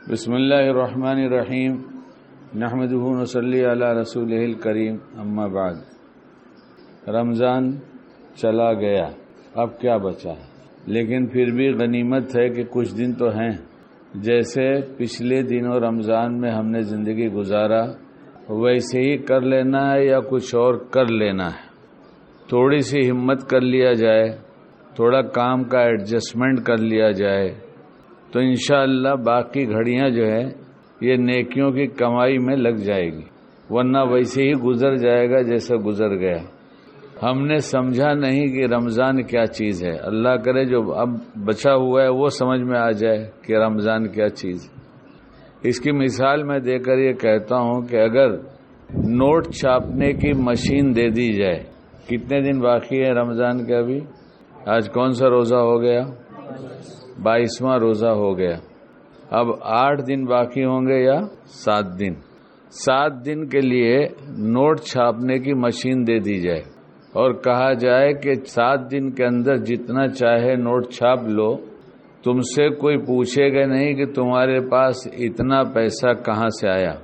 بسم اللہ الرحمن الرحیم نحمدہ ونصلی علی رسولہ الکریم اما بعد۔ رمضان چلا گیا، اب کیا بچا ہے؟ لیکن پھر بھی غنیمت ہے کہ کچھ دن تو ہیں۔ جیسے پچھلے دنوں رمضان میں ہم نے زندگی گزارا ویسے ہی کر لینا ہے یا کچھ اور کر لینا ہے؟ تھوڑی سی ہمت کر لیا جائے، تھوڑا کام کا ایڈجسٹمنٹ کر لیا جائے تو انشاءاللہ باقی گھڑیاں جو ہے یہ نیکیوں کی کمائی میں لگ جائے گی، ورنہ ویسے ہی گزر جائے گا جیسے گزر گیا۔ ہم نے سمجھا نہیں کہ رمضان کیا چیز ہے۔ اللہ کرے جو اب بچا ہوا ہے وہ سمجھ میں آ جائے کہ رمضان کیا چیز ہے۔ اس کی مثال میں دے کر یہ کہتا ہوں کہ اگر نوٹ چھاپنے کی مشین دے دی جائے، کتنے دن باقی ہے رمضان کے؟ ابھی آج کون سا روزہ ہو گیا؟ 22واں روزہ ہو گیا۔ اب 8 دن باقی ہوں گے یا 7 دن؟ 7 دن کے لیے نوٹ چھاپنے کی مشین دے دی جائے اور کہا جائے کہ 7 دن کے اندر جتنا چاہے نوٹ چھاپ لو، تم سے کوئی پوچھے گا نہیں کہ تمہارے پاس اتنا پیسہ کہاں سے آیا،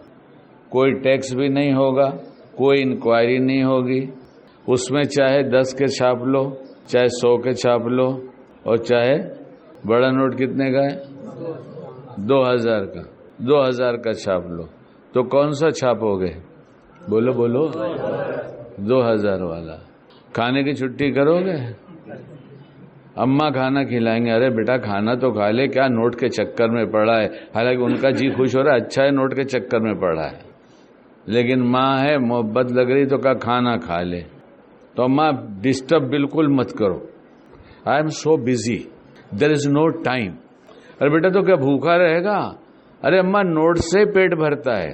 کوئی ٹیکس بھی نہیں ہوگا، کوئی انکوائری نہیں ہوگی، اس میں چاہے 10 کے چھاپ لو، چاہے 100 کے چھاپ لو، اور چاہے بڑا نوٹ کتنے کا ہے؟ 2000 کا، 2000 کا چھاپ لو تو کون سا چھاپو گے؟ بولو 2000 والا۔ کھانے کی چھٹی کرو گے؟ اماں کھانا کھلائیں گے، ارے بیٹا کھانا تو کھا لے، کیا نوٹ کے چکر میں پڑا ہے؟ حالانکہ ان کا جی خوش ہو رہا ہے، اچھا ہے نوٹ کے چکر میں پڑا ہے، لیکن ماں ہے محبت لگ رہی تو کہا کھانا کھا لے، تو اماں ڈسٹرب بالکل مت کرو، I am so busy, there is no time. ارے بیٹا تو کیا بھوکا رہے گا؟ ارے اماں نوٹ سے پیٹ بھرتا ہے۔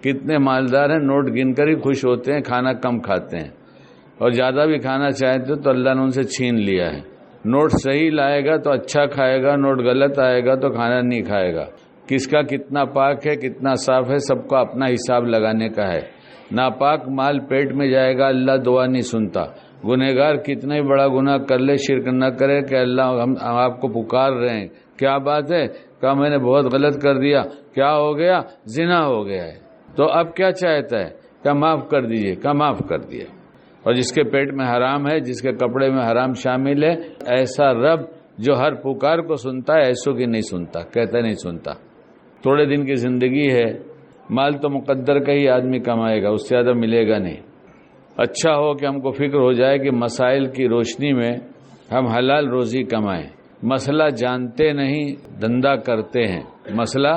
کتنے مالدار ہیں نوٹ گن کر ہی خوش ہوتے ہیں، کھانا کم کھاتے ہیں، اور زیادہ بھی کھانا چاہتے تو اللہ نے ان سے چھین لیا ہے۔ نوٹ صحیح لائے گا تو اچھا کھائے گا، نوٹ غلط آئے گا تو کھانا نہیں کھائے گا۔ کس کا کتنا پاک ہے کتنا صاف ہے سب کو اپنا حساب لگانے کا ہے۔ ناپاک مال پیٹ میں جائے گا، اللہ دعا نہیں سنتا۔ گنہگار کتنا ہی بڑا گناہ کر لے، شرک نہ کرے کہ اللہ ہم آپ کو پکار رہے ہیں، کیا بات ہے؟ کہا میں نے بہت غلط کر دیا، کیا ہو گیا؟ زنا ہو گیا ہے، تو اب کیا چاہتا ہے؟ کہا معاف کر دیجئے، کہا معاف کر دیا۔ اور جس کے پیٹ میں حرام ہے، جس کے کپڑے میں حرام شامل ہے، ایسا رب جو ہر پکار کو سنتا ہے ایسوں کی نہیں سنتا، کہتا نہیں سنتا۔ تھوڑے دن کی زندگی ہے، مال تو مقدر کا ہی آدمی کمائے گا، اس سے زیادہ ملے گا نہیں۔ اچھا ہو کہ ہم کو فکر ہو جائے کہ مسائل کی روشنی میں ہم حلال روزی کمائیں۔ مسئلہ جانتے نہیں دھندا کرتے ہیں، مسئلہ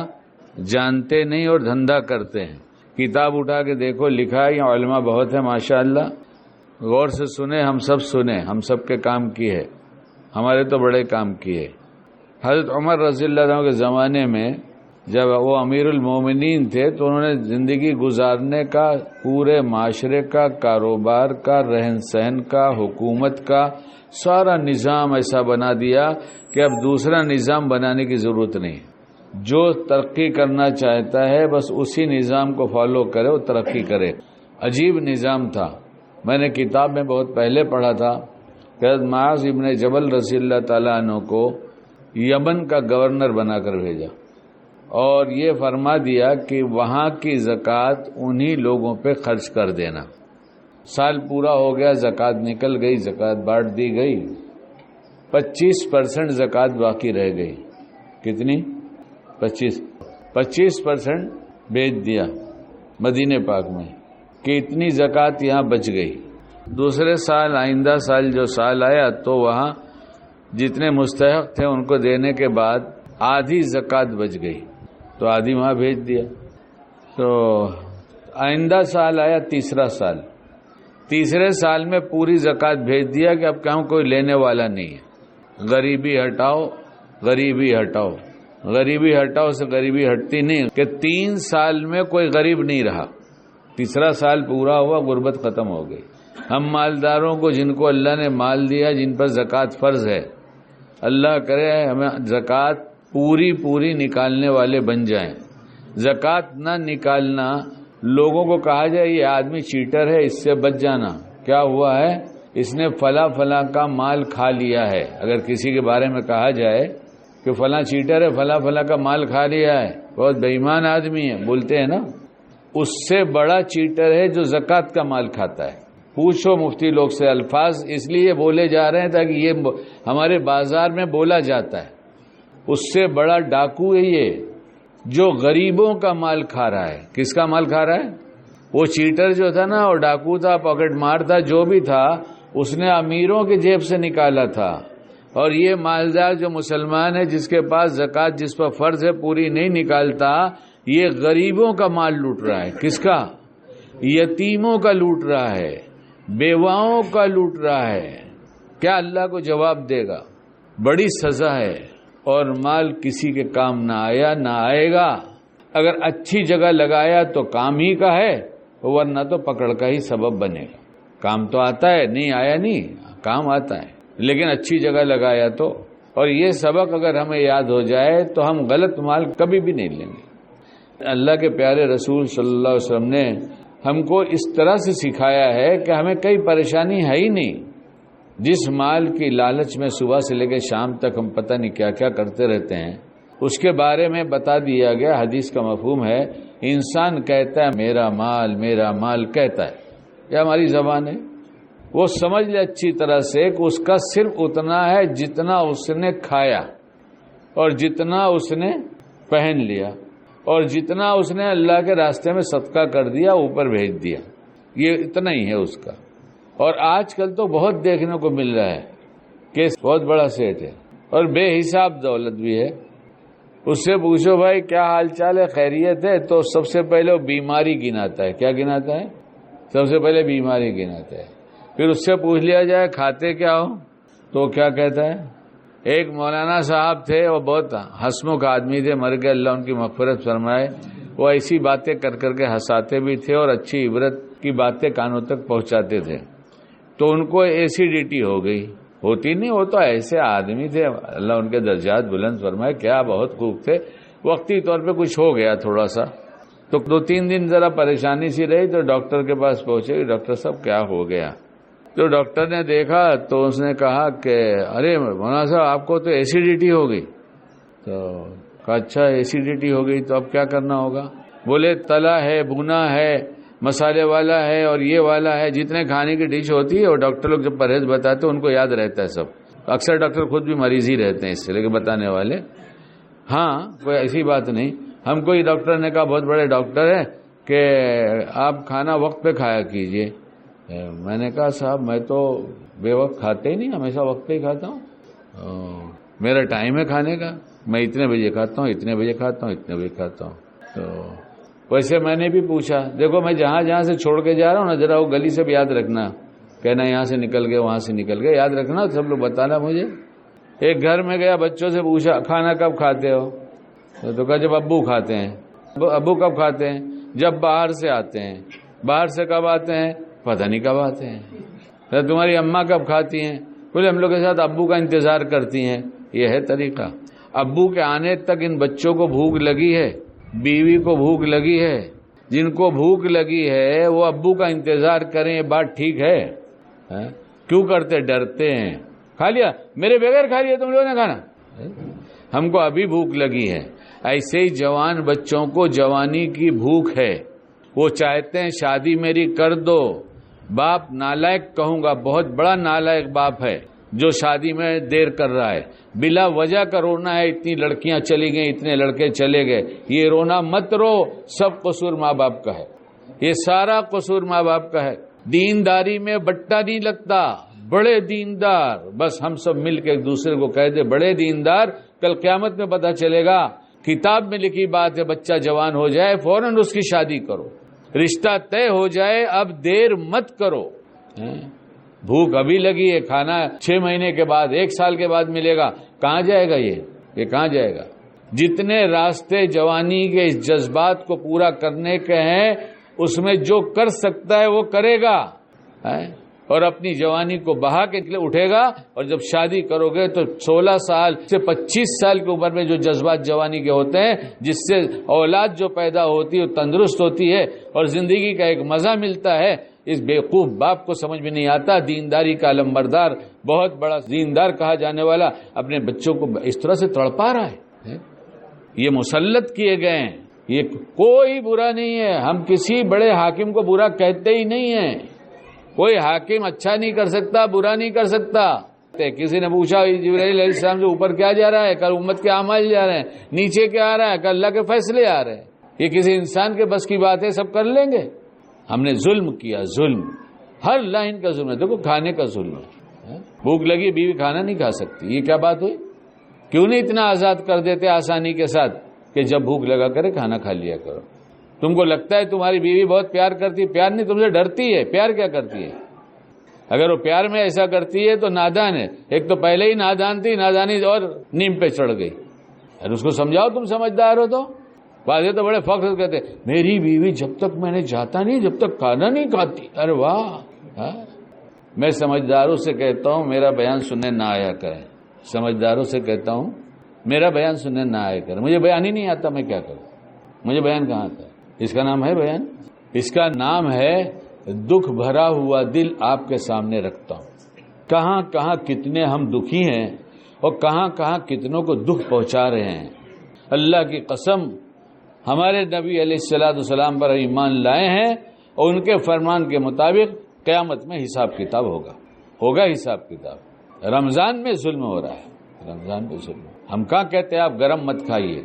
جانتے نہیں اور دھندا کرتے ہیں۔ کتاب اٹھا کے دیکھو، لکھا ہے، یہ علماء بہت ہے ماشاءاللہ، غور سے سنیں، ہم سب سنیں، ہم سب کے کام کی ہے، ہمارے تو بڑے کام کی ہے۔ حضرت عمر رضی اللہ عنہ کے زمانے میں جب وہ امیر المومنین تھے تو انہوں نے زندگی گزارنے کا، پورے معاشرے کا، کاروبار کا، رہن سہن کا، حکومت کا سارا نظام ایسا بنا دیا کہ اب دوسرا نظام بنانے کی ضرورت نہیں۔ جو ترقی کرنا چاہتا ہے بس اسی نظام کو فالو کرے، وہ ترقی کرے۔ عجیب نظام تھا۔ میں نے کتاب میں بہت پہلے پڑھا تھا کہ حضرت معاذ ابن جبل رضی اللہ تعالیٰ عنہ کو یمن کا گورنر بنا کر بھیجا اور یہ فرما دیا کہ وہاں کی زکوٰۃ انہی لوگوں پہ خرچ کر دینا۔ سال پورا ہو گیا، زکوٰۃ نکل گئی، زکوٰۃ بانٹ دی گئی، 25% زکوٰۃ باقی رہ گئی۔ کتنی؟ 25% بیچ دیا مدینے پاک میں کہ اتنی زکوٰۃ یہاں بچ گئی۔ دوسرے سال، آئندہ سال جو سال آیا تو وہاں جتنے مستحق تھے ان کو دینے کے بعد آدھی زکوٰۃ بچ گئی تو آدھی وہاں بھیج دیا۔ تو آئندہ سال آیا، تیسرا سال، تیسرے سال میں پوری زکوٰۃ بھیج دیا کہ اب کہاں کوئی لینے والا نہیں ہے، غریبی ہٹاؤ، غریبی ہٹاؤ، غریبی ہٹاؤ سے غریبی ہٹتی نہیں کہ 3 سال میں کوئی غریب نہیں رہا۔ تیسرا سال پورا ہوا، غربت ختم ہو گئی۔ ہم مالداروں کو، جن کو اللہ نے مال دیا، جن پر زکوٰۃ فرض ہے، اللہ کرے ہمیں زکوٰۃ پوری نکالنے والے بن جائیں۔ زکوٰۃ نہ نکالنا، لوگوں کو کہا جائے یہ آدمی چیٹر ہے، اس سے بچ جانا، کیا ہوا ہے؟ اس نے فلاں کا مال کھا لیا ہے۔ اگر کسی کے بارے میں کہا جائے کہ فلاں چیٹر ہے، فلاں کا مال کھا لیا ہے، بہت بے ایمان آدمی ہے، بولتے ہیں نا، اس سے بڑا چیٹر ہے جو زکوٰۃ کا مال کھاتا ہے۔ پوچھو مفتی لوگ سے، الفاظ اس لیے بولے جا رہے ہیں تاکہ یہ ہمارے بازار میں بولا جاتا ہے۔ اس سے بڑا ڈاکو ہے یہ جو غریبوں کا مال کھا رہا ہے۔ کس کا مال کھا رہا ہے؟ وہ چیٹر جو تھا نا، اور ڈاکو تھا، پاکٹ مار تھا، جو بھی تھا، اس نے امیروں کی جیب سے نکالا تھا۔ اور یہ مالدار جو مسلمان ہے، جس کے پاس زکوٰۃ جس پر فرض ہے پوری نہیں نکالتا، یہ غریبوں کا مال لوٹ رہا ہے۔ کس کا؟ یتیموں کا لوٹ رہا ہے، بیواؤں کا لوٹ رہا ہے۔ کیا اللہ کو جواب دے گا؟ بڑی سزا ہے۔ اور مال کسی کے کام نہ آیا نہ آئے گا۔ اگر اچھی جگہ لگایا تو کام ہی کا ہے، ورنہ تو پکڑ کا ہی سبب بنے گا۔ کام تو آتا ہے، نہیں آیا نہیں، کام آتا ہے، لیکن اچھی جگہ لگایا تو۔ اور یہ سبق اگر ہمیں یاد ہو جائے تو ہم غلط مال کبھی بھی نہیں لیں گے۔ اللہ کے پیارے رسول صلی اللہ علیہ وسلم نے ہم کو اس طرح سے سکھایا ہے کہ ہمیں کوئی پریشانی ہے ہی نہیں۔ جس مال کی لالچ میں صبح سے لے کے شام تک ہم پتہ نہیں کیا کیا کرتے رہتے ہیں، اس کے بارے میں بتا دیا گیا۔ حدیث کا مفہوم ہے، انسان کہتا ہے میرا مال کہتا ہے، یہ ہماری زبان ہے۔ وہ سمجھ لے اچھی طرح سے کہ اس کا صرف اتنا ہے جتنا اس نے کھایا، اور جتنا اس نے پہن لیا، اور جتنا اس نے اللہ کے راستے میں صدقہ کر دیا، اوپر بھیج دیا، یہ اتنا ہی ہے اس کا۔ اور آج کل تو بہت دیکھنے کو مل رہا ہے کہ بہت بڑا سیٹ ہے اور بے حساب دولت بھی ہے۔ اس سے پوچھو بھائی کیا حال چال ہے، خیریت ہے، تو سب سے پہلے وہ بیماری گناتا ہے۔ کیا گناتا ہے؟ سب سے پہلے بیماری گناتا ہے۔ پھر اس سے پوچھ لیا جائے کھاتے کیا ہو، تو کیا کہتا ہے؟ ایک مولانا صاحب تھے، وہ بہت ہنسمکھ آدمی تھے، مر گئے، اللہ ان کی مغفرت فرمائے۔ وہ ایسی باتیں کر کر کے ہنساتے بھی تھے اور اچھی عبرت کی باتیں کانوں تک پہنچاتے تھے۔ تو ان کو ایسیڈیٹی ہو گئی، ہوتی نہیں، وہ تو ایسے آدمی تھے، اللہ ان کے درجات بلند فرمائے، کیا بہت خوب تھے۔ وقتی طور پہ کچھ ہو گیا تھوڑا سا، تو 2-3 دن ذرا پریشانی سی رہی، تو ڈاکٹر کے پاس پہنچے کہ ڈاکٹر صاحب کیا ہو گیا؟ تو ڈاکٹر نے دیکھا تو اس نے کہا کہ ارے مولانا صاحب آپ کو تو ایسیڈیٹی ہو گئی۔ تو کہا اچھا ایسیڈیٹی ہو گئی تو اب کیا کرنا ہوگا؟ بولے تلا ہے، بھونا ہے، مسالے والا ہے، اور یہ والا ہے، جتنے کھانے کی ڈش ہوتی ہے، اور ڈاکٹر لوگ جب پرہیز بتاتے ہیں ان کو یاد رہتا ہے سب۔ اکثر ڈاکٹر خود بھی مریض ہی رہتے ہیں اس سے لے کے بتانے والے۔ ہاں کوئی ایسی بات نہیں۔ ہم کو یہ ڈاکٹر نے کہا، بہت بڑے ڈاکٹر ہیں، کہ آپ کھانا وقت پہ کھایا کیجئے۔ میں نے کہا صاحب میں تو بے وقت کھاتے ہی نہیں، ہمیشہ وقت پہ ہی کھاتا ہوں، میرا ٹائم ہے کھانے کا، میں اتنے بجے کھاتا ہوں، اتنے بجے کھاتا ہوں، اتنے بجے کھاتا ہوں۔ تو ویسے میں نے بھی پوچھا، دیکھو میں جہاں سے چھوڑ کے جا رہا ہوں نا، ذرا وہ گلی سے بھی یاد رکھنا، کہنا یہاں سے نکل گئے وہاں سے نکل گئے، یاد رکھنا، سب لوگ بتانا مجھے۔ ایک گھر میں گیا، بچوں سے پوچھا کھانا کب کھاتے ہو؟ تو کہا جب ابو کھاتے ہیں۔ ابو کب کھاتے ہیں؟ جب باہر سے آتے ہیں۔ باہر سے کب آتے ہیں؟ پتہ نہیں کب آتے ہیں۔ تمہاری اماں کب کھاتی ہیں؟ بولے ہم لوگ کے ساتھ ابو کا انتظار کرتی ہیں۔ یہ ہے طریقہ۔ ابو کے آنے تک ان بچوں کو بھوک لگی ہے، بیوی کو بھوک لگی ہے۔ جن کو بھوک لگی ہے وہ ابو کا انتظار کریں، یہ بات ٹھیک ہے؟ کیوں کرتے؟ ڈرتے ہیں۔ کھا لیا؟ میرے بغیر کھا لیا تم لوگوں نے کھانا؟ ہم کو ابھی بھوک لگی ہے۔ ایسے ہی جوان بچوں کو جوانی کی بھوک ہے، وہ چاہتے ہیں شادی میری کر دو۔ باپ نالائق کہوں گا، بہت بڑا نالائق باپ ہے جو شادی میں دیر کر رہا ہے۔ بلا وجہ کا رونا ہے، اتنی لڑکیاں چلی گئیں، اتنے لڑکے چلے گئے، یہ رونا مت رو، سب قصور ماں باپ کا ہے، یہ سارا قصور ماں باپ کا ہے۔ دینداری میں بٹا نہیں لگتا، بڑے دیندار، بس ہم سب مل کے ایک دوسرے کو کہہ دے بڑے دیندار، کل قیامت میں پتہ چلے گا، کتاب میں لکھی بات ہے، بچہ جوان ہو جائے فوراً اس کی شادی کرو، رشتہ طے ہو جائے اب دیر مت کرو۔ بھوک ابھی لگی ہے، کھانا 6 مہینے کے بعد 1 سال کے بعد ملے گا، کہاں جائے گا یہ کہاں جائے گا؟ جتنے راستے جوانی کے اس جذبات کو پورا کرنے کے ہیں، اس میں جو کر سکتا ہے وہ کرے گا، اور اپنی جوانی کو بہا کے اٹھے گا۔ اور جب شادی کرو گے تو 16 سال سے 25 سال کی عمر میں جو جذبات جوانی کے ہوتے ہیں، جس سے اولاد جو پیدا ہوتی ہے وہ تندرست ہوتی ہے اور زندگی کا ایک مزہ ملتا ہے، اس بیوقوف باپ کو سمجھ میں نہیں آتا۔ دینداری کا علمبردار، بہت بڑا دیندار کہا جانے والا، اپنے بچوں کو اس طرح سے تڑپا رہا ہے۔ یہ مسلط کیے گئے ہیں. یہ کوئی برا نہیں ہے. ہم کسی بڑے حاکم کو برا کہتے ہی نہیں ہیں. کوئی حاکم اچھا نہیں کر سکتا، برا نہیں کر سکتا. کسی نے پوچھا جبرائیل علیہ السلام سے اوپر کیا جا رہا ہے؟ کل امت کے اعمال جا رہے ہیں. نیچے کیا آ رہا ہے؟ کل اللہ کے فیصلے آ رہے ہیں. یہ کسی انسان کے بس کی بات ہے؟ سب کر لیں گے. ہم نے ظلم کیا، ظلم ہر لائن کا ظلم ہے. دیکھو کھانے کا ظلم ہے. بھوک لگی بیوی کھانا نہیں کھا سکتی، یہ کیا بات ہوئی؟ کیوں نہیں اتنا آزاد کر دیتے آسانی کے ساتھ کہ جب بھوک لگا کرے کھانا کھا لیا کرو. تم کو لگتا ہے تمہاری بیوی بہت پیار کرتی ہے، پیار نہیں، تم سے ڈرتی ہے. پیار کیا کرتی ہے؟ اگر وہ پیار میں ایسا کرتی ہے تو نادان ہے. ایک تو پہلے ہی نادان تھی، نادانی اور نیم پہ چڑھ گئی. اور اس کو سمجھاؤ تم سمجھدار ہو تو. بعض تو بڑے فخر کہتے میری بیوی جب تک میں نے جاتا نہیں جب تک کھانا نہیں کھاتی. ارے واہ. میں سمجھداروں سے کہتا ہوں میرا بیان سننے نہ آیا کریں. سمجھداروں سے کہتا ہوں میرا بیان سننے نہ آیا کریں. مجھے بیان ہی نہیں آتا، میں کیا کروں؟ مجھے بیان کہاں آتا ہے؟ اس کا نام ہے بیان. اس کا نام ہے دکھ بھرا ہوا دل آپ کے سامنے رکھتا ہوں. کہاں کہاں کتنے ہم دکھی ہیں اور کہاں کہاں کتنوں کو دکھ پہنچا رہے ہیں. اللہ کی قسم ہمارے نبی علیہ السلام پر ایمان لائے ہیں اور ان کے فرمان کے مطابق قیامت میں حساب کتاب ہوگا حساب کتاب. رمضان میں ظلم ہو رہا ہے، رمضان میں ظلم. ہم کہاں کہتے آپ گرم مت کھائیے،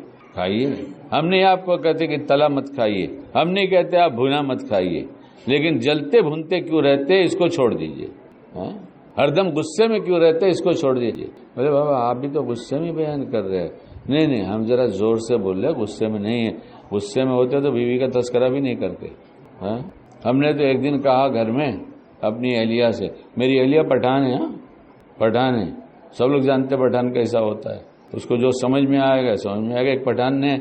ہم نہیں آپ کو کہتے کہ تلا مت کھائیے، ہم نہیں کہتے آپ بھونا مت کھائیے، لیکن جلتے بھونتے کیوں رہتے اس کو چھوڑ دیجئے. ہر دم غصے میں کیوں رہتے اس کو چھوڑ دیجئے. بولے بابا آپ بھی تو غصے میں بیان کر رہے ہیں. نہیں ہم ذرا زور سے بول رہے، غصے میں نہیں ہے. غصے میں ہوتے تو بیوی کا تذکرہ بھی نہیں کرتے. ہم نے تو ایک دن کہا گھر میں اپنی اہلیہ سے، میری اہلیہ پٹھان ہے، پٹھان ہے، سب لوگ جانتے پٹھان کیسا ہوتا ہے. اس کو جو سمجھ میں آئے گا سمجھ میں آئے گا. ایک پٹھان نے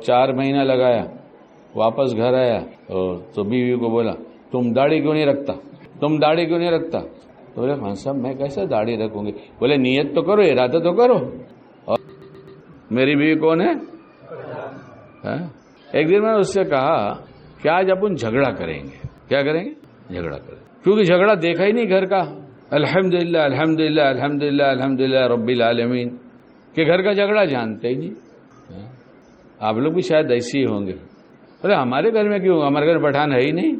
4 مہینہ لگایا، واپس گھر آیا تو بیوی کو بولا تم داڑھی کیوں نہیں رکھتا، تم داڑھی کیوں نہیں رکھتا. تو بولے خان صاحب میں کیسے داڑھی رکھوں گی. بولے نیت تو کرو، ارادہ تو کرو. اور میری بیوی کون ہے؟ ایک دن میں نے اس سے کہا کہ آج اپن جھگڑا کریں گے. کیا کریں گے؟ جھگڑا کریں. کیونکہ جھگڑا دیکھا ہی نہیں گھر کا. الحمدللہ الحمدللہ الحمدللہ الحمدللہ رب العالمین کہ گھر کا جھگڑا جانتے ہی نہیں. آپ لوگ بھی شاید ایسے ہی ہوں گے. ارے ہمارے گھر میں کیوں؟ ہمارے گھر پٹھان ہے ہی نہیں.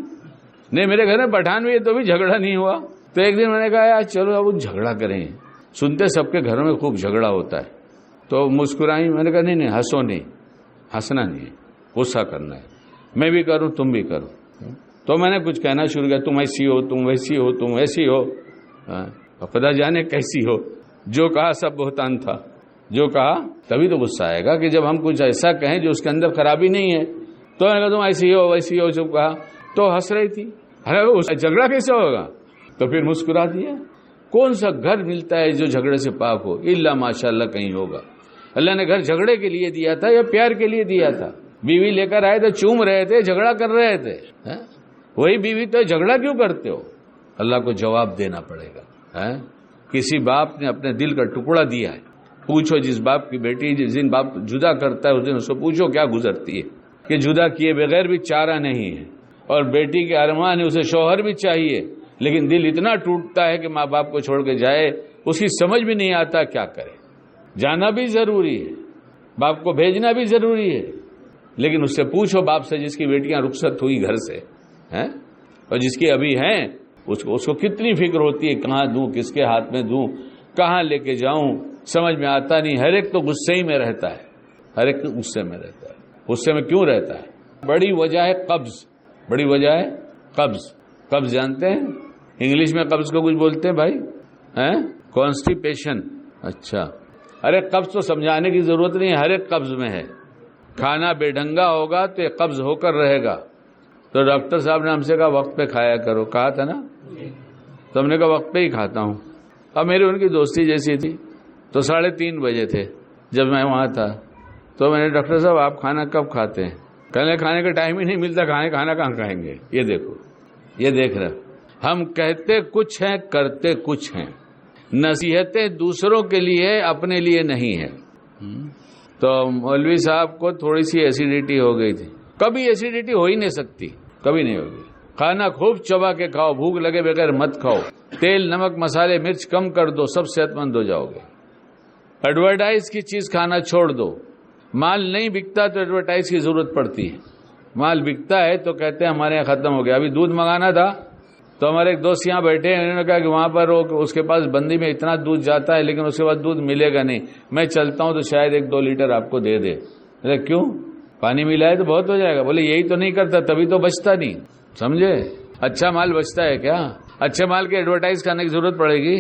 میرے گھر میں پٹھان بھی ہے تو بھی جھگڑا نہیں ہوا. تو ایک دن میں نے کہا یار چلو اب جھگڑا کریں. سنتے سب کے گھروں میں خوب جھگڑا ہوتا ہے. تو مسکرائی. میں نے کہا نہیں ہنسو نہیں، ہنسنا نہیں ہے، غصہ کرنا ہے. میں بھی کروں تم بھی کرو. تو میں نے کچھ کہنا شروع کیا، تم ایسی ہو، تم ویسی ہو، تم ایسی ہو. خدا جانے کیسی ہو. جو کہا سب بہتان تھا. جو کہا تبھی تو غصہ آئے گا کہ جب ہم کچھ ایسا کہیں جو اس کے اندر خرابی نہیں ہے. تو میں نے کہا تم ایسی ہو ویسی ہو سب کہا. تو ہنس رہی تھی. ارے جھگڑا کیسے ہوگا؟ تو پھر مسکرا دیا. کون سا گھر ملتا ہے جو جھگڑے سے پاک ہو؟ الا ماشاء اللہ کہیں ہوگا. اللہ نے گھر جھگڑے کے لیے دیا تھا یا پیار کے لیے دیا تھا؟ بیوی لے کر آئے تھے، چوم رہے تھے، جھگڑا کر رہے تھے. وہی بیوی تو جھگڑا کیوں کرتے ہو؟ اللہ کو جواب دینا پڑے گا. کسی باپ نے اپنے دل کا ٹکڑا دیا ہے، پوچھو جس باپ کی بیٹی جس دن باپ جدا کرتا ہے اس دن اس کو پوچھو کیا گزرتی ہے. کہ جدا کیے بغیر بھی چارہ نہیں ہے، اور بیٹی کے ارمان ہے اسے شوہر بھی چاہیے، لیکن دل اتنا ٹوٹتا ہے کہ ماں باپ کو چھوڑ کے جائے، اس کی سمجھ بھی نہیں آتا کیا کرے. جانا بھی ضروری ہے، باپ کو بھیجنا بھی ضروری ہے، لیکن اس سے پوچھو باپ سے جس کی بیٹیاں رخصت ہوئی گھر سے اور جس کی ابھی ہیں، اس کو کتنی فکر ہوتی ہے کہاں دوں، کس کے ہاتھ میں دوں، کہاں لے کے جاؤں، سمجھ میں آتا نہیں. ہر ایک تو غصے ہی میں رہتا ہے، ہر ایک غصے میں رہتا ہے. غصے میں کیوں رہتا ہے؟ بڑی وجہ ہے قبض. بڑی وجہ ہے قبض. قبض جانتے ہیں؟ انگلش میں قبض کو کچھ بولتے ہیں بھائی، کانسٹیپیشن. اچھا، ارے قبض تو سمجھانے کی ضرورت نہیں ہے، ہر ایک قبض میں ہے. کھانا بے ڈھنگا ہوگا تو یہ قبض ہو کر رہے گا. تو ڈاکٹر صاحب نے ہم سے کہا وقت پہ کھایا کرو، کہا تھا نا، تو ہم نے کہا وقت پہ ہی کھاتا ہوں. اب میری ان کی دوستی جیسی تھی. تو 3:30 بجے تھے جب میں وہاں تھا. تو میں نے ڈاکٹر صاحب آپ کھانا کب کھاتے ہیں؟ کہنے کھانے کا ٹائم ہی نہیں ملتا. کھانا کہاں کھائیں گے؟ یہ دیکھو، یہ دیکھ رہے ہم کہتے کچھ ہیں کرتے کچھ ہیں. نصیحتیں دوسروں کے لیے اپنے لیے نہیں ہے. تو مولوی صاحب کو تھوڑی سی ایسیڈیٹی ہو گئی تھی. کبھی ایسیڈیٹی ہو ہی نہیں سکتی، کبھی نہیں ہوگی. کھانا خوب چبا کے کھاؤ، بھوک لگے بغیر مت کھاؤ. تیل نمک مسالے مرچ کم کر دو، سب صحت مند ہو جاؤ گے. ایڈورٹائز کی چیز کھانا چھوڑ دو. مال نہیں بکتا تو ایڈورٹائز کی ضرورت پڑتی ہے. مال بکتا ہے تو کہتے ہیں ہمارے یہاں ختم ہو گیا. ابھی دودھ منگانا تھا تو ہمارے ایک دوست یہاں بیٹھے ہیں, انہوں نے کہا کہ وہاں پر اس کے پاس بندی میں اتنا دودھ جاتا ہے لیکن اس کے بعد دودھ ملے گا نہیں, میں چلتا ہوں تو شاید 1-2 لیٹر آپ کو دے دے. کیوں؟ پانی ملا ہے تو بہت ہو جائے گا. بولے یہی تو نہیں کرتا تبھی تو بچتا نہیں. سمجھے؟ اچھا مال بچتا ہے کیا؟ اچھے مال کے ایڈورٹائز کرنے کی ضرورت پڑے گی؟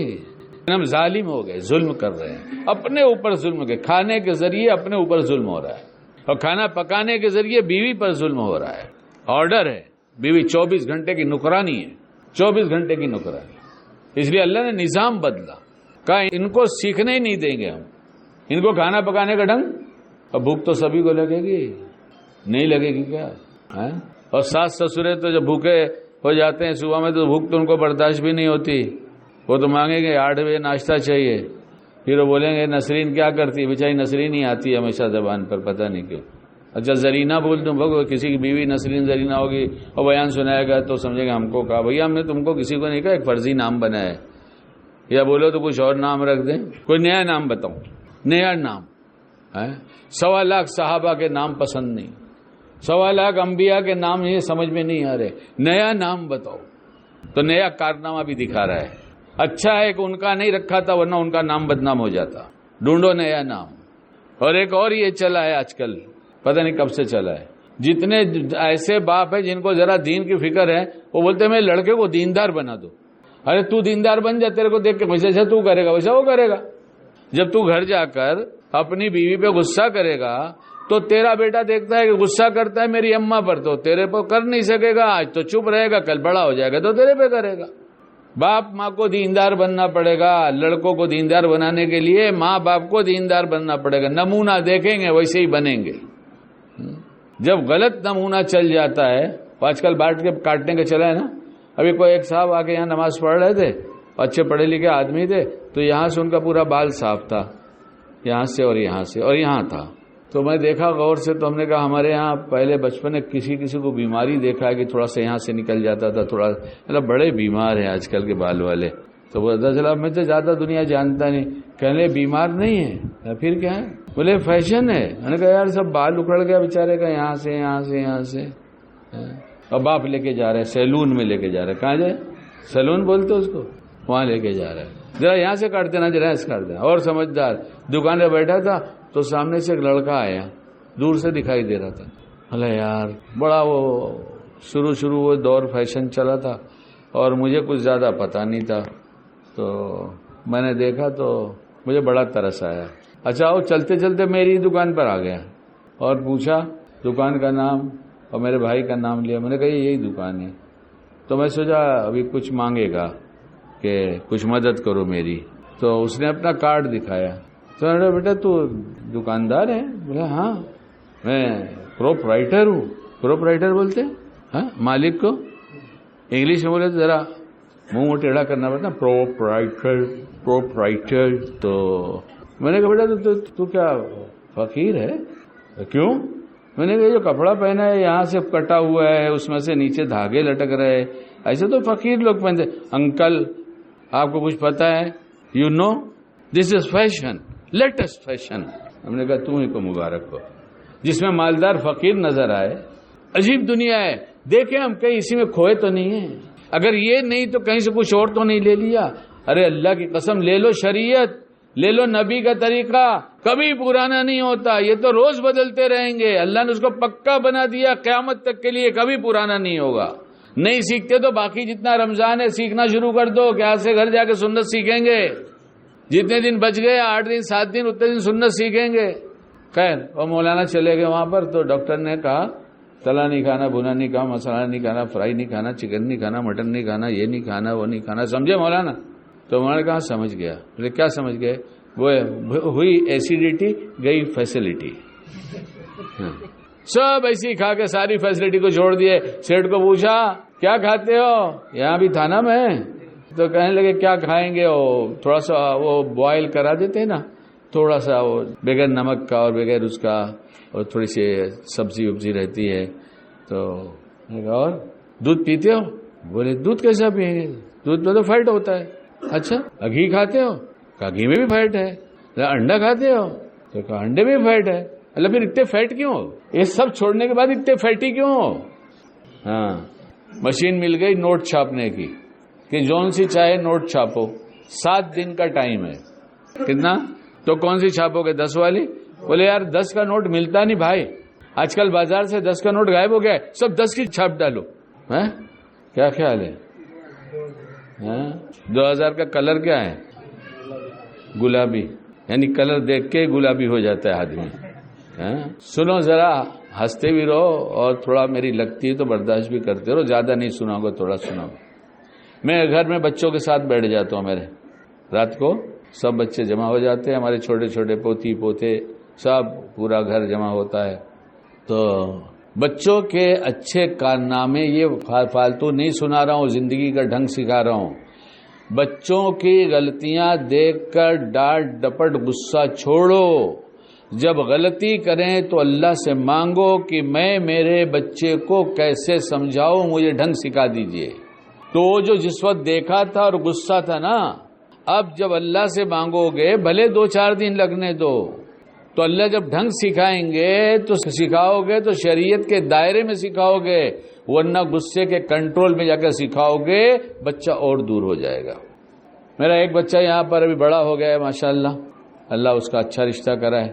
ہم ظالم ہو گئے, ظلم کر رہے ہیں اپنے اوپر. ظلم کے کھانے کے ذریعے اپنے اوپر ظلم ہو رہا ہے, اور کھانا پکانے کے ذریعے بیوی پر ظلم ہو رہا ہے. آرڈر ہے, بیوی 24 گھنٹے کی نوکرانی ہے, 24 گھنٹے کی نوکرانی. اس لیے اللہ نے نظام بدلا, کہا ان کو سیکھنے ہی نہیں دیں گے ہم, ان کو کھانا پکانے کا ڈھنگ. اور بھوک تو سبھی کو لگے گی, نہیں لگے گی کیا؟ اور ساس سسرے تو جب بھوکے ہو جاتے ہیں صبح میں تو بھوک تو ان کو برداشت بھی نہیں ہوتی. وہ تو مانگیں گے 8 بجے ناشتہ چاہیے, پھر وہ بولیں گے نسرین کیا کرتی ہے, بیچاری نسرین ہی آتی ہے ہمیشہ زبان پر, پتہ نہیں کیوں. اچھا زرینہ بول دوں, بھگو کسی کی بیوی نسرین زرینہ ہوگی اور بیان سنائے گا تو سمجھے گا ہم کو کہا. بھیا ہم نے تم کو کسی کو نہیں کہا, ایک فرضی نام بنایا ہے, یا بولو تو کچھ اور نام رکھ دیں, کوئی نیا نام بتاؤ, نیا نام. 1.25 لاکھ صحابہ کے نام پسند نہیں, 1.25 لاکھ انبیاء کے نام یہ سمجھ میں نہیں آ رہے, نیا نام بتاؤ. تو نیا کارنامہ بھی دکھا رہا ہے. اچھا ہے کہ ان کا نہیں رکھا تھا ورنہ ان کا نام بدنام ہو جاتا. ڈھونڈو نیا نام. اور ایک اور یہ چلا ہے آج کل, پتہ نہیں کب سے چلا ہے, جتنے ایسے باپ ہیں جن کو ذرا دین کی فکر ہے وہ بولتے ہیں میں لڑکے کو دیندار بنا دو. ارے تو دیندار بن جا, تیرے کو دیکھ کے ویسے تو کرے گا ویسا وہ کرے گا. جب تو گھر جا کر اپنی بیوی پہ غصہ کرے گا تو تیرا بیٹا دیکھتا ہے کہ غصہ کرتا ہے میری اماں پر, تو تیرے پر کر نہیں سکے گا. آج تو چپ رہے گا, کل بڑا ہو جائے گا تو تیرے پہ کرے گا. باپ ماں کو دیندار بننا پڑے گا. لڑکوں کو دیندار بنانے کے لیے ماں باپ کو دیندار بننا پڑے گا. نمونہ دیکھیں گے ویسے ہی بنیں گے. جب غلط نمونہ چل جاتا ہے, آج کل بانٹ کے کاٹنے کا چلا ہے نا. ابھی کوئی ایک صاحب آ کے یہاں نماز پڑھ رہے تھے, اچھے پڑھے لکھے آدمی تھے, تو یہاں سے ان کا پورا بال صاف تھا, یہاں سے اور یہاں سے اور یہاں تھا. تو میں دیکھا غور سے, تو ہم نے کہا ہمارے یہاں پہلے بچپن میں کسی کو بیماری دیکھا ہے کہ تھوڑا سا یہاں سے نکل جاتا تھا, تھوڑا مطلب بڑے بیمار ہیں آج کل کے بال والے. تو وہ چلا میں تو زیادہ دنیا جانتا نہیں, کہنے بیمار نہیں ہے پھر کیا ہے, بولے فیشن ہے. میں نے کہا یار سب بال اکھڑ گیا بیچارے کا, یہاں سے یہاں سے یہاں سے. اور باپ لے کے جا رہے ہیں سیلون میں, لے کے جا رہے ہیں. کہاں جائے؟ سیلون بولتے اس کو, وہاں لے کے جا رہا ہے. ذرا یہاں سے کاٹ دینا, ذرا ایسے کاٹ دینا. اور سمجھدار دکان پہ بیٹھا تھا تو سامنے سے ایک لڑکا آیا, دور سے دکھائی دے رہا تھا. اللہ یار بڑا وہ شروع وہ دور فیشن چلا تھا اور مجھے کچھ زیادہ پتہ نہیں تھا, تو میں نے دیکھا تو مجھے بڑا ترس آیا. اچھا وہ چلتے چلتے میری دکان پر آ گیا اور پوچھا دکان کا نام اور میرے بھائی کا نام لیا. میں نے کہا یہی دکان ہے. تو میں سوچا ابھی کچھ مانگے گا کہ کچھ مدد کرو میری. تو اس نے اپنا کارڈ دکھایا. تو میں نے کہا بیٹا تو دکاندار ہے؟ بولا ہاں میں پروپرائٹر ہوں. پروپرائٹر بولتے ہاں مالک کو, انگلش میں بولے تو ذرا منہ ٹیڑھا کرنا پڑتا. پروپرائٹر. تو میں نے کہا بیٹا تو کیا فقیر ہے؟ کیوں؟ میں نے کہا یہ جو کپڑا پہنا ہے یہاں سے کٹا ہوا ہے, اس میں سے نیچے دھاگے لٹک رہے, ایسے تو فقیر لوگ پہنتے. انکل آپ کو کچھ پتا ہے؟ You know this is fashion, latest fashion. ہم نے کہا تم ہی کو مبارک ہو جس میں مالدار فقیر نظر آئے. عجیب دنیا ہے. دیکھیں ہم کہیں اسی میں کھوئے تو نہیں ہیں. اگر یہ نہیں تو کہیں سے کچھ اور تو نہیں لے لیا. ارے اللہ کی قسم لے لو شریعت, لے لو نبی کا طریقہ, کبھی پرانا نہیں ہوتا. یہ تو روز بدلتے رہیں گے. اللہ نے اس کو پکا بنا دیا قیامت تک کے لیے, کبھی پرانا نہیں ہوگا. نہیں سیکھتے تو باقی جتنا رمضان ہے سیکھنا شروع کر دو, کہ آج سے گھر جا کے سنت سیکھیں گے. جتنے دن بچ گئے 8 دن 7 دن اتنے دن سنت سیکھیں گے. خیر وہ مولانا چلے گئے وہاں پر, تو ڈاکٹر نے کہا تلا نہیں کھانا, بھنا نہیں کھانا, مسالہ نہیں کھانا, فرائی نہیں کھانا, چکن نہیں کھانا, مٹن نہیں کھانا, یہ نہیں کھانا, وہ نہیں کھانا. سمجھے مولانا؟ تو مولانا نے کہا سمجھ گیا. بولے کیا سمجھ گئے؟ وہ ہوئی ایسیڈیٹی گئی فیسلٹی. سب ایسی کھا کے ساری فیسلٹی کو چھوڑ دیے. سیٹ کو پوچھا کیا کھاتے ہو؟ یہاں بھی تھا نا میں. تو کہنے لگے کیا کھائیں گے؟ تھوڑا سا وہ بوائل کرا دیتے نا, تھوڑا سا وہ بغیر نمک کا اور بغیر اس کا, اور تھوڑی سی سبزی وبزی رہتی ہے. تو اور دودھ پیتے ہو؟ بولے دودھ کیسا پیئیں گے, دودھ میں تو فیٹ ہوتا ہے. اچھا گھی کھاتے ہو؟ کہا گھی میں بھی فیٹ ہے. انڈا کھاتے ہو؟ تو کہا انڈے میں بھی فیٹ ہے. اللہ پھر اتنے فیٹ کیوں ہو؟ یہ سب چھوڑنے کے بعد اتنے فیٹی کیوں ہو؟ ہاں مشین مل گئی نوٹ چھاپنے کی کہ جون سی چاہے نوٹ چھاپو، 7 دن کا ٹائم ہے. کتنا؟ تو کون سی چھاپو گے؟ 10 والی؟ بولے یار 10 کا نوٹ ملتا نہیں بھائی، آج کل بازار سے 10 کا نوٹ غائب ہو گیا ہے، سب 10 کی چھاپ ڈالو. کیا خیال ہے؟ 2000 کا کلر کیا ہے؟ گلابی، یعنی کلر دیکھ کے گلابی ہو جاتا ہے آدمی. سنو ذرا، ہنستے بھی رہو اور تھوڑا میری لگتی ہے تو برداشت بھی کرتے رہو، زیادہ نہیں سناؤ گا، تھوڑا سناؤ. میں گھر میں بچوں کے ساتھ بیٹھ جاتا ہوں، میرے رات کو سب بچے جمع ہو جاتے ہیں، ہمارے چھوٹے چھوٹے پوتی پوتے سب، پورا گھر جمع ہوتا ہے. تو بچوں کے اچھے کارنامے، یہ فالتو نہیں سنا رہا ہوں، زندگی کا ڈھنگ سکھا رہا ہوں. بچوں کی غلطیاں دیکھ کر ڈانٹ ڈپٹ غصہ چھوڑو. جب غلطی کریں تو اللہ سے مانگو کہ میں میرے بچے کو کیسے سمجھاؤں، مجھے ڈھنگ سکھا دیجئے. تو جو جس وقت دیکھا تھا اور غصہ تھا نا، اب جب اللہ سے مانگو گے، بھلے 2-4 دن لگنے دو، تو اللہ جب ڈھنگ سکھائیں گے تو سکھاؤ گے تو شریعت کے دائرے میں سکھاؤ گے، ورنہ غصے کے کنٹرول میں جا کر سکھاؤ گے، بچہ اور دور ہو جائے گا. میرا ایک بچہ یہاں پر ابھی بڑا ہو گیا ہے ماشاءاللہ، اللہ اس کا اچھا رشتہ کرائے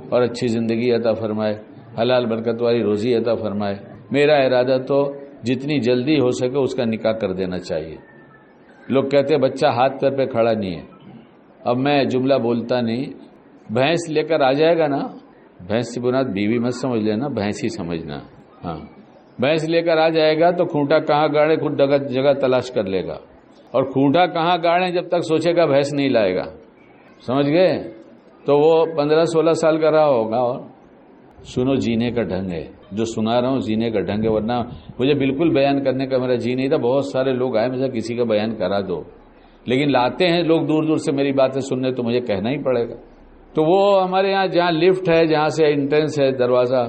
اور اچھی زندگی عطا فرمائے، حلال برکت والی روزی عطا فرمائے. میرا ارادہ تو جتنی جلدی ہو سکے اس کا نکاح کر دینا چاہیے. لوگ کہتے ہیں بچہ ہاتھ پیر پہ کھڑا نہیں ہے. اب میں جملہ بولتا نہیں، بھینس لے کر آ جائے گا نا، بھینس کی بنیاد بیوی مت سمجھ لینا، بھینس ہی سمجھنا. ہاں بھینس لے کر آ جائے گا تو کھونٹا کہاں گاڑے خود جگہ تلاش کر لے گا، اور کھونٹا کہاں گاڑے جب تک سوچے گا بھینس نہیں لائے گا. سمجھ گئے؟ تو وہ 15-16 سال کا رہا ہوگا. اور سنو، جینے کا ڈھنگ ہے جو سنا رہا ہوں، جینے کا ڈھنگ ہے، ورنہ مجھے بالکل بیان کرنے کا میرا جی نہیں تھا. بہت سارے لوگ آئے مجھے کسی کا بیان کرا دو، لیکن لاتے ہیں لوگ دور دور سے میری باتیں سننے، تو مجھے کہنا ہی پڑے گا. تو وہ ہمارے یہاں جہاں لفٹ ہے، جہاں سے انٹرنس ہے دروازہ،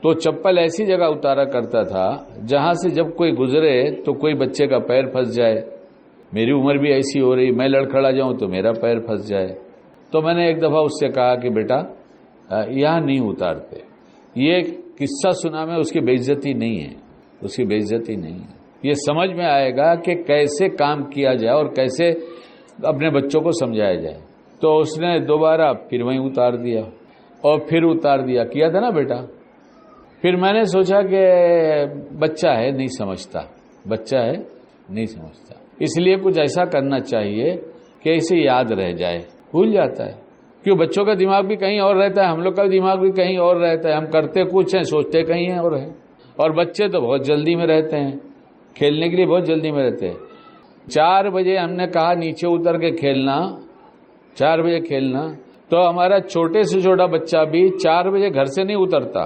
تو چپل ایسی جگہ اتارا کرتا تھا جہاں سے جب کوئی گزرے تو کوئی بچے کا پیر پھنس جائے. میری عمر بھی ایسی ہو رہی، میں لڑکھڑا جاؤں تو میرا پیر پھنس جائے. تو میں نے ایک دفعہ اس سے کہا کہ بیٹا یہاں نہیں اتارتے. یہ قصہ سنا میں، اس کی بے عزتی نہیں ہے، اس کی بے عزتی نہیں ہے. یہ سمجھ میں آئے گا کہ کیسے کام کیا جائے اور کیسے اپنے بچوں کو سمجھایا جائے. تو اس نے دوبارہ پھر وہیں اتار دیا اور پھر اتار دیا. کیا تھا نا بیٹا. پھر میں نے سوچا کہ بچہ ہے نہیں سمجھتا، بچہ ہے نہیں سمجھتا، اس لیے کچھ ایسا کرنا چاہیے کہ اسے یاد رہ جائے. بھول جاتا ہے، کیوں؟ بچوں کا دماغ بھی کہیں اور رہتا ہے، ہم لوگ کا دماغ بھی کہیں اور رہتا ہے. ہم کرتے کچھ ہیں، سوچتے کہیں اور ہیں. اور بچے تو بہت جلدی میں رہتے ہیں، کھیلنے کے لیے بہت جلدی میں رہتے ہیں. 4 بجے ہم نے کہا نیچے اتر کے کھیلنا، 4 بجے کھیلنا، تو ہمارا چھوٹے سے چھوٹا بچہ بھی 4 بجے گھر سے نہیں اترتا.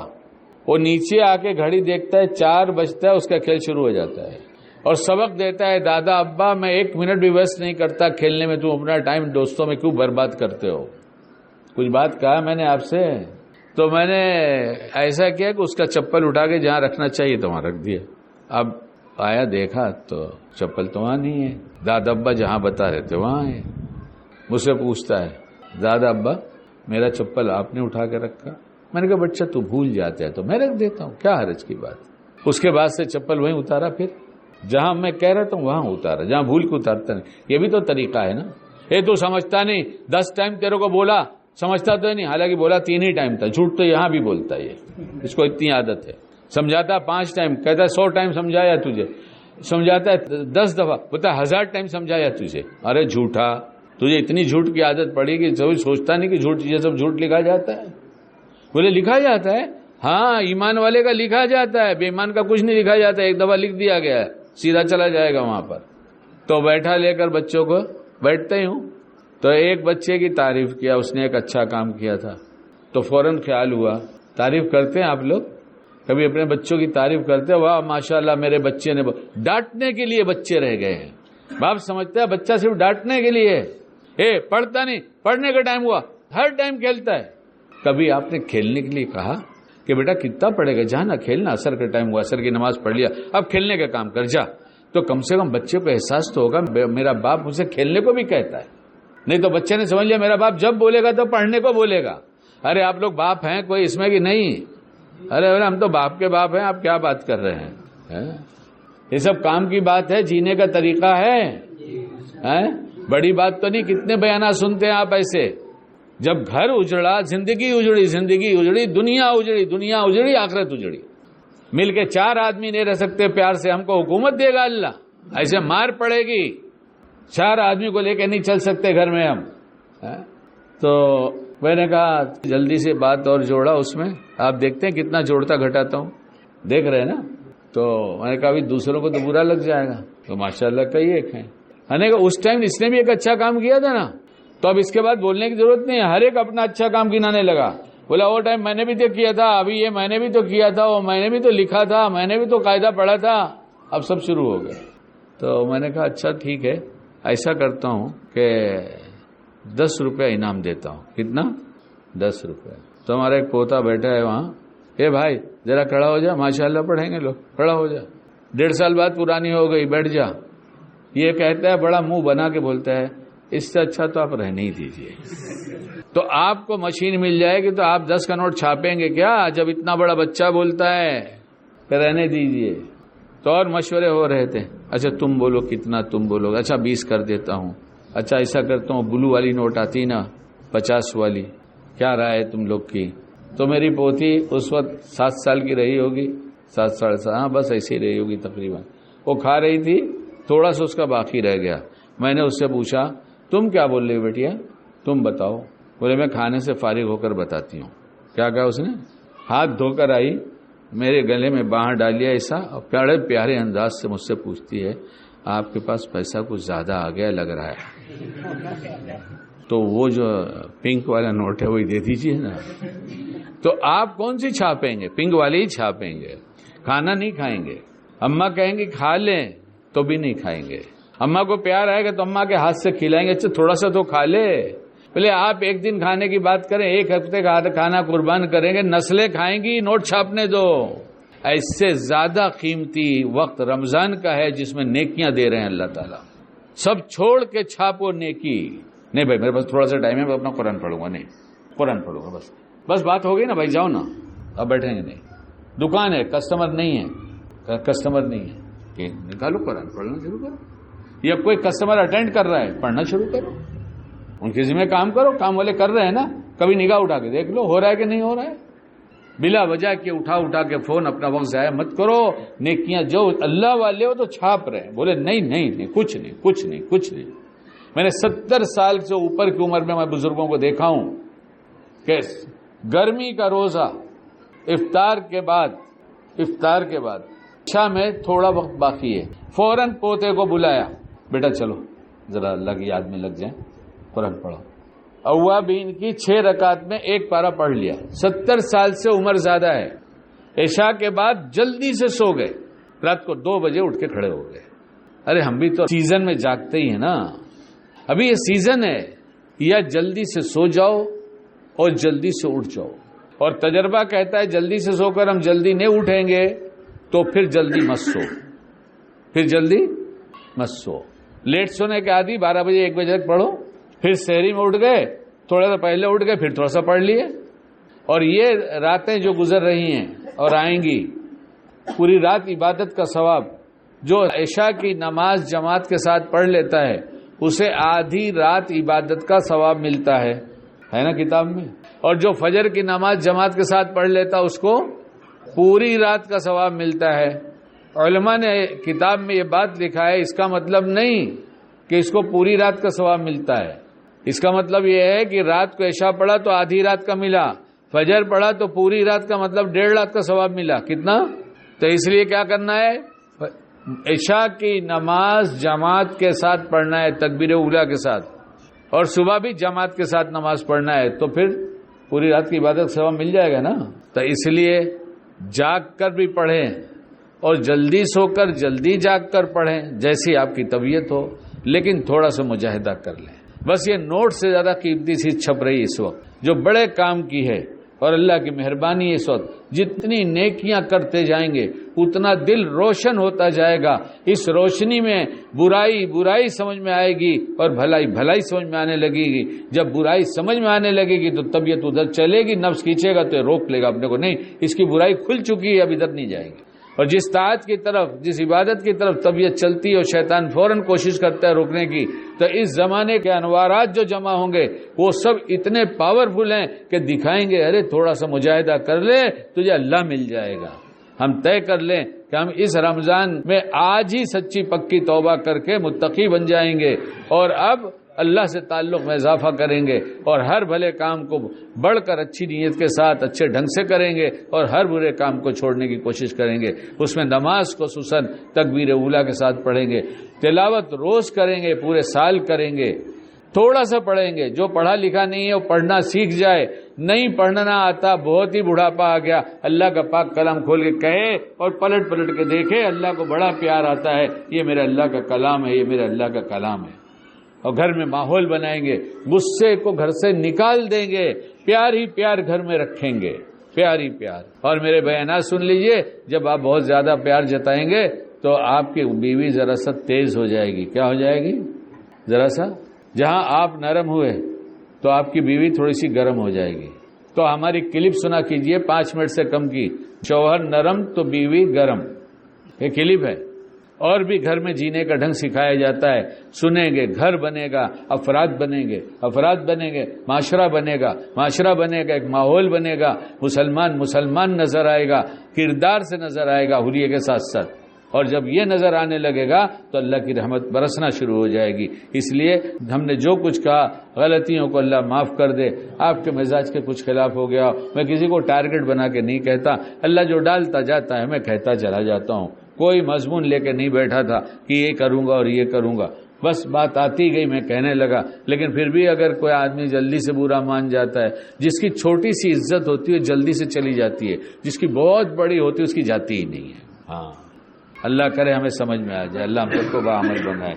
وہ نیچے آ کے گھڑی دیکھتا ہے، 4 بجتا ہے، اس کا کھیل شروع ہو جاتا ہے اور سبق دیتا ہے، دادا ابا میں 1 منٹ بھی ویسٹ نہیں کرتا کھیلنے میں، تم اپنا ٹائم دوستوں میں کیوں برباد کرتے ہو؟ کچھ بات کہا میں نے آپ سے؟ تو میں نے ایسا کیا کہ اس کا چپل اٹھا کے جہاں رکھنا چاہیے تو وہاں رکھ دیا. اب آیا دیکھا تو چپل تو وہاں نہیں ہے، دادا ابا جہاں بتا رہے تھے وہاں ہے. مجھ سے پوچھتا ہے، دادا ابا میرا چپل آپ نے اٹھا کے رکھا؟ میں نے کہا بچہ تو بھول جاتا ہے تو میں رکھ دیتا ہوں، کیا حرج کی بات. اس کے بعد سے چپل وہیں اتارا، پھر جہاں میں کہہ رہا تھا وہاں اتارا، جہاں بھول کے اتارتا نہیں. یہ بھی تو طریقہ ہے نا. یہ تو سمجھتا نہیں، 10 ٹائم تیرے کو بولا، سمجھتا تو نہیں، حالانکہ بولا 3 ہی ٹائم تھا. جھوٹ تو یہاں بھی بولتا ہے، اس کو اتنی عادت ہے. سمجھاتا 5 ٹائم، کہتا ہے 100 ٹائم سمجھایا تجھے. سمجھاتا ہے 10 دفعہ، بتا 1000 ٹائم سمجھایا تجھے. ارے جھوٹا، تجھے اتنی جھوٹ کی عادت پڑی کہ کبھی سوچتا نہیں کہ جھوٹ، یہ سب جھوٹ لکھا جاتا ہے. بولے لکھا جاتا ہے؟ ہاں، ایمان والے کا لکھا جاتا ہے، بے ایمان کا کچھ نہیں لکھا جاتا. ایک دفعہ لکھ دیا گیا ہے، سیدھا چلا جائے گا وہاں پر. تو بیٹھا لے کر بچوں کو، بیٹھتے ہی ہوں تو ایک بچے کی تعریف کیا، اس نے ایک اچھا کام کیا تھا. تو فوراً خیال ہوا، تعریف کرتے ہیں آپ لوگ کبھی اپنے بچوں کی تعریف کرتے ہیں؟ واہ ماشاءاللہ میرے بچے نے. ڈانٹنے کے لیے بچے رہ گئے ہیں. باپ سمجھتا ہے بچہ صرف ڈانٹنے کے لیے، پڑھتا نہیں، پڑھنے کا ٹائم ہوا ہر ٹائم کھیلتا ہے. کبھی آپ نے کھیلنے کے لیے کہا کہ بیٹا کتنا پڑھے گا، جانا کھیلنا، عصر کا ٹائم ہوا، عصر کی نماز پڑھ لیا، اب کھیلنے کا کام کر جا. تو کم سے کم بچے کو احساس تو ہوگا میرا باپ مجھے کھیلنے کو بھی کہتا ہے. نہیں تو بچے نے سمجھ لیا میرا باپ جب بولے گا تو پڑھنے کو بولے گا. ارے آپ لوگ باپ ہیں کوئی اس میں کہ نہیں؟ ارے ہم تو باپ کے باپ ہیں، آپ کیا بات کر رہے ہیں؟ یہ سب کام کی بات ہے، جینے کا طریقہ ہے، بڑی بات تو نہیں۔ کتنے بیانات سنتے ہیں آپ ایسے؟ جب گھر اجڑا، زندگی اجڑی، دنیا اجڑی، آخرت اجڑی۔ مل کے 4 آدمی نہیں رہ سکتے پیار سے، ہم کو حکومت دے گا اللہ؟ ایسے مار پڑے گی، 4 آدمی کو لے کے نہیں چل سکتے گھر میں ہم۔ تو میں نے کہا جلدی سے بات اور جوڑا اس میں، آپ دیکھتے ہیں کتنا جوڑتا گھٹاتا ہوں، دیکھ رہے ہیں نا؟ تو میں نے کہا بھی دوسروں کو تو برا لگ جائے گا، تو ماشاءاللہ کئی ایک ہیں۔ میں نے کہا اس ٹائم اس نے بھی ایک اچھا کام کیا تھا نا، تو اب اس کے بعد بولنے کی ضرورت نہیں ہے، ہر ایک اپنا اچھا کام گنانے لگا۔ بولا وہ ٹائم میں نے بھی تو کیا تھا، ابھی یہ میں نے بھی تو کیا تھا، وہ میں نے بھی تو لکھا تھا، میں نے بھی تو قاعدہ پڑھا تھا، اب سب شروع ہو گئے۔ تو میں نے کہا اچھا ٹھیک ہے، ایسا کرتا ہوں کہ 10 روپے انعام دیتا ہوں۔ کتنا؟ 10 روپے۔ تو ہمارا ایک پوتا بیٹھا ہے وہاں، اے بھائی ذرا کھڑا ہو جا، ماشاءاللہ پڑھیں گے لوگ، کھڑا ہو جا، 1.5 سال بعد پرانی ہو گئی، بیٹھ جا۔ یہ کہتا ہے، بڑا منہ بنا کے بولتا ہے، اس سے اچھا تو آپ رہنے ہی دیجئے۔ تو آپ کو مشین مل جائے گی تو آپ 10 کا نوٹ چھاپیں گے کیا جب اتنا بڑا بچہ بولتا ہے کہ رہنے دیجئے؟ تو اور مشورے ہو رہے تھے، اچھا تم بولو کتنا، تم بولو، اچھا 20 کر دیتا ہوں، اچھا ایسا کرتا ہوں بلو والی نوٹ آتی نا 50 والی، کیا رائے ہے تم لوگ کی؟ تو میری پوتی اس وقت 7 سال کی رہی ہوگی، 7 ساڑھے 7، ہاں بس ایسی رہی ہوگی تقریباً۔ وہ کھا رہی تھی، تھوڑا سا اس کا باقی رہ گیا۔ میں نے اس سے پوچھا تم کیا بول رہے ہو بیٹیا، تم بتاؤ۔ بولے میں کھانے سے فارغ ہو کر بتاتی ہوں۔ کیا کہا اس نے؟ ہاتھ دھو کر آئی، میرے گلے میں باہر ڈالیا ایسا، اور بڑے پیارے انداز سے مجھ سے پوچھتی ہے آپ کے پاس پیسہ کچھ زیادہ آ گیا لگ رہا ہے، تو وہ جو پنک والا نوٹ ہے وہی دے دیجیے نا۔ تو آپ کون سی چھاپیں گے؟ پنک والی ہی چھاپیں گے، کھانا نہیں کھائیں گے۔ اماں کہیں گے کھا لیں تو بھی نہیں کھائیں گے۔ اماں کو پیار آئے گا تو اماں کے ہاتھ سے کھلائیں گے، اچھا تھوڑا سا تو کھا لے۔ بولے آپ ایک دن کھانے کی بات کریں، 1 ہفتے کا کھانا قربان کریں گے، نسلیں کھائیں گی، نوٹ چھاپنے دو۔ ایسے زیادہ قیمتی وقت رمضان کا ہے جس میں نیکیاں دے رہے ہیں اللہ تعالیٰ۔ سب چھوڑ کے چھاپو نیکی۔ نہیں بھائی میرے پاس تھوڑا سا ٹائم ہے، میں اپنا قرآن پڑھوں گا، نہیں قرآن پڑھوں گا، بس بات ہو گئی نا بھائی، جاؤ نا، اب بیٹھیں گے نہیں، دکان ہے، کسٹمر نہیں ہے کہ نکالو قرآن پڑھنا شروع کرو، یا کوئی کسٹمر اٹینڈ کر رہا ہے پڑھنا شروع کرو، ان کے ذمہ کام کرو، کام والے کر رہے ہیں نا، کبھی نگاہ اٹھا کے دیکھ لو ہو رہا ہے کہ نہیں ہو رہا ہے۔ بلا وجہ کے اٹھا کے فون اپنا وقت ضائع مت کرو۔ نیکیاں جو اللہ والے ہو تو چھاپ رہے ہیں، بولے نہیں کچھ نہیں۔ میں نے 70 سال سے اوپر کی عمر میں بزرگوں کو دیکھا ہوں کہ گرمی کا روزہ افطار کے بعد عشاء میں تھوڑا وقت باقی ہے، فوراً پوتے کو بلایا، بیٹا چلو ذرا اللہ کی یاد میں لگ جائیں، قرآن پڑھو۔ اوابین کی 6 رکعت میں 1 پارہ پڑھ لیا۔ 70 سال سے عمر زیادہ ہے، عشاء کے بعد جلدی سے سو گئے، رات کو 2 بجے اٹھ کے کھڑے ہو گئے۔ ارے ہم بھی تو سیزن میں جاگتے ہی ہیں نا، ابھی یہ سیزن ہے، یا جلدی سے سو جاؤ اور جلدی سے اٹھ جاؤ۔ اور تجربہ کہتا ہے جلدی سے سو کر ہم جلدی نہیں اٹھیں گے تو پھر جلدی مت سو، لیٹ سونے کے عادی 12 بجے 1 بجے تک پڑھو، پھر سحری میں اٹھ گئے، تھوڑا سا پہلے اٹھ گئے، پھر تھوڑا سا پڑھ لیے۔ اور یہ راتیں جو گزر رہی ہیں اور آئیں گی، پوری رات عبادت کا ثواب جو عشاء کی نماز جماعت کے ساتھ پڑھ لیتا ہے اسے آدھی رات عبادت کا ثواب ملتا ہے نا کتاب میں، اور جو فجر کی نماز جماعت کے ساتھ پڑھ لیتا اس کو پوری رات کا ثواب ملتا ہے۔ علماء نے کتاب میں یہ بات لکھا ہے، اس کا مطلب نہیں کہ اس کو پوری رات کا ثواب ملتا ہے، اس کا مطلب یہ ہے کہ رات کو عشاء پڑھا تو آدھی رات کا ملا، فجر پڑھا تو پوری رات کا مطلب 1.5 رات کا ثواب ملا۔ کتنا؟ تو اس لیے کیا کرنا ہے، عشاء کی نماز جماعت کے ساتھ پڑھنا ہے، تکبیر اولیٰ کے ساتھ، اور صبح بھی جماعت کے ساتھ نماز پڑھنا ہے، تو پھر پوری رات کی عبادت ثواب مل جائے گا نا۔ تو اس لیے جاگ کر بھی پڑھیں اور جلدی سو کر جلدی جاگ کر پڑھیں، جیسی آپ کی طبیعت ہو، لیکن تھوڑا سا مجاہدہ کر لیں۔ بس یہ نوٹ سے زیادہ قیمتی چیز چھپ رہی اس وقت جو بڑے کام کی ہے، اور اللہ کی مہربانی اس وقت جتنی نیکیاں کرتے جائیں گے اتنا دل روشن ہوتا جائے گا. اس روشنی میں برائی برائی سمجھ میں آئے گی اور بھلائی بھلائی سمجھ میں آنے لگے گی. جب برائی سمجھ میں آنے لگے گی تو طبیعت ادھر چلے گی, نفس کھینچے گا تو روک لے گا اپنے کو, نہیں اس کی برائی کھل چکی ہے اب ادھر نہیں جائے گی. اور جس طاعت کی طرف جس عبادت کی طرف طبیعت چلتی ہے اور شیطان فوراً کوشش کرتا ہے روکنے کی, تو اس زمانے کے انوارات جو جمع ہوں گے وہ سب اتنے پاورفل ہیں کہ دکھائیں گے ارے تھوڑا سا مجاہدہ کر لے تجھے اللہ مل جائے گا. ہم طے کر لیں کہ ہم اس رمضان میں آج ہی سچی پکی توبہ کر کے متقی بن جائیں گے اور اب اللہ سے تعلق میں اضافہ کریں گے اور ہر بھلے کام کو بڑھ کر اچھی نیت کے ساتھ اچھے ڈھنگ سے کریں گے اور ہر برے کام کو چھوڑنے کی کوشش کریں گے. اس میں نماز کو خصوصاً تکبیر اولیٰ کے ساتھ پڑھیں گے, تلاوت روز کریں گے, پورے سال کریں گے, تھوڑا سا پڑھیں گے. جو پڑھا لکھا نہیں ہے وہ پڑھنا سیکھ جائے, نہیں پڑھنا آتا بہت ہی بڑھاپا آ گیا اللہ کا پاک کلام کھول کے کہے اور پلٹ پلٹ کے دیکھے اللہ کو بڑا پیار آتا ہے, یہ میرے اللہ کا کلام ہے, یہ میرے اللہ کا کلام ہے. اور گھر میں ماحول بنائیں گے, غصے کو گھر سے نکال دیں گے, پیار ہی پیار گھر میں رکھیں گے, پیار ہی پیار. اور میرے بیانات سن لیجئے, جب آپ بہت زیادہ پیار جتائیں گے تو آپ کی بیوی ذرا سا تیز ہو جائے گی. کیا ہو جائے گی؟ ذرا سا. جہاں آپ نرم ہوئے تو آپ کی بیوی تھوڑی سی گرم ہو جائے گی. تو ہماری کلپ سنا کیجئے 5 منٹ سے کم کی, شوہر نرم تو بیوی گرم, یہ کلپ ہے. اور بھی گھر میں جینے کا ڈھنگ سکھایا جاتا ہے. سنیں گے, گھر بنے گا, افراد بنیں گے, افراد بنیں گے, معاشرہ بنے گا, معاشرہ بنے گا, ایک ماحول بنے گا, مسلمان نظر آئے گا, کردار سے نظر آئے گا حلیے کے ساتھ ساتھ. اور جب یہ نظر آنے لگے گا تو اللہ کی رحمت برسنا شروع ہو جائے گی. اس لیے ہم نے جو کچھ کہا غلطیوں کو اللہ معاف کر دے. آپ کے مزاج کے کچھ خلاف ہو گیا, میں کسی کو ٹارگٹ بنا کے نہیں کہتا, اللہ جو ڈالتا جاتا ہے میں کہتا چلا جاتا ہوں. کوئی مضمون لے کے نہیں بیٹھا تھا کہ یہ کروں گا اور یہ کروں گا, بس بات آتی گئی میں کہنے لگا. لیکن پھر بھی اگر کوئی آدمی جلدی سے برا مان جاتا ہے, جس کی چھوٹی سی عزت ہوتی ہے جلدی سے چلی جاتی ہے, جس کی بہت بڑی ہوتی ہے اس کی جاتی ہی نہیں ہے. ہاں, اللہ کرے ہمیں سمجھ میں آ جائے, اللہ ہم سب کو باعمل بنائے.